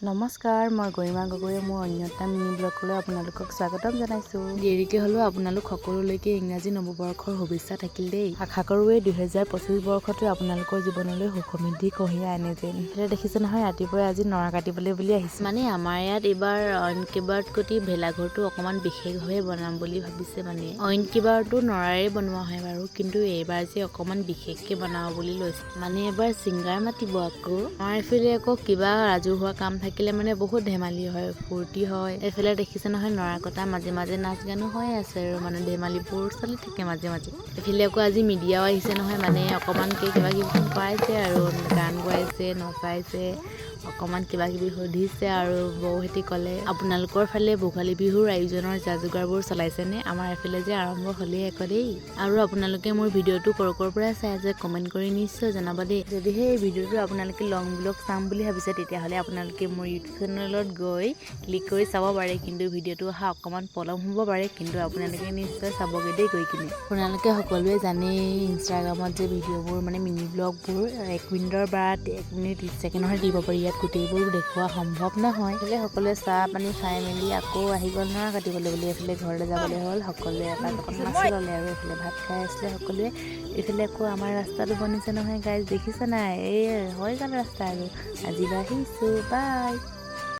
নমস্কাৰ, মই গৰিমা গগৈয়ে মোৰ অন্যতম মিনি ব্লগলৈ আপোনালোকক স্বাগতম জনাইছোঁ। দেৰিকৈ হ'লেও আপোনালোক সকলোলৈকে ইংৰাজী নৱবৰ্ষৰ শুভেচ্ছা থাকিল দেই। আশা কৰোঁ এই 2025 বৰ্ষটোৱে আপোনালোকৰ জীৱনলৈ সুখ সমৃদ্ধি কঢ়িয়াই আনে যেন। এতিয়া দেখিছে নহয়, ৰাতিপুৱাই আজি নৰা কাটিবলৈ বুলি আহিছে। মানে আমাৰ ইয়াত এইবাৰ অইন কেইবাৰতকৈ ভেলাঘৰটো অকণমান বিশেষভাৱে বনাম বুলি ভাবিছে। মানে অইন কেইবাৰতো নৰাৰে বনোৱা হয় বাৰু, কিন্তু এইবাৰ যে অকণমান বিশেষকৈ বনাব বুলি লৈছে। মানে এবাৰ ছিংগাৰ মাতিব আকৌ। আমাৰ এইফালে আকৌ কিবা ৰাজহুৱা কাম থাকিলে মানে বহুত ধেমালি হয়, ফূৰ্তি হয়। এইফালে দেখিছে নহয়, নৰা কটা মাজে মাজে নাচ গানো হৈ আছে আৰু মানে ধেমালিবোৰ চলি থাকে মাজে মাজে। এইফালে আকৌ আজি মিডিয়াও আহিছে নহয়, মানে অকণমানকৈ কিবা কিবি কৰাইছে আৰু গান গোৱাইছে, নচাইছে, অকণমান কিবা কিবি সুধিছে আৰু বৌহেঁতি ক'লে আপোনালোকৰ ফালে ভোগালী বিহুৰ আয়োজনৰ যা যোগাৰবোৰ চলাইছেনে? আমাৰ এফালে যে আৰম্ভ হ'লেই আকৌ দেই। আৰু আপোনালোকে মোৰ ভিডিঅ'টো ক'ৰ পৰা চাই আছে কমেণ্ট কৰি নিশ্চয় জনাব দেই। যদিহে এই ভিডিঅ'টো আপোনালোকে লং ব্লগ চাম বুলি ভাবিছে, তেতিয়াহ'লে আপোনালোকে মোৰ ইউটিউব চেনেলত গৈ ক্লিক কৰি চাব পাৰে, কিন্তু ভিডিঅ'টো অহা অকণমান পলম হ'ব পাৰে, কিন্তু আপোনালোকে নিশ্চয় চাবগৈ দেই গৈ কিনে। আপোনালোকে সকলোৱে জানেই ইনষ্টাগ্ৰামত যে ভিডিঅ'বোৰ মানে মিনি ব্লগবোৰ 1 মিনিটৰ বা 1 মিনিট 30 ছেকেণ্ডৰ দিব পাৰি, ইয়াত গোটেইবোৰ দেখুওৱা সম্ভৱ নহয়। এইফালে সকলোৱে চাহ পানী খাই মেলি আকৌ আহি গ'ল নৰা কাটিবলৈ বুলি। এইফালে ঘৰলৈ যাবলৈ হ'ল, সকলোৱে এটা কথা নাচি ল'লে আৰু এইফালে ভাত খাই আছিলে সকলোৱে। এইফালে আকৌ আমাৰ ৰাস্তাটো বনিছে নহয় গাইজ, দেখিছে নাই? এই হৈ গ'ল ৰাস্তা আৰু আজিলৈ আহিছোঁ, বাই।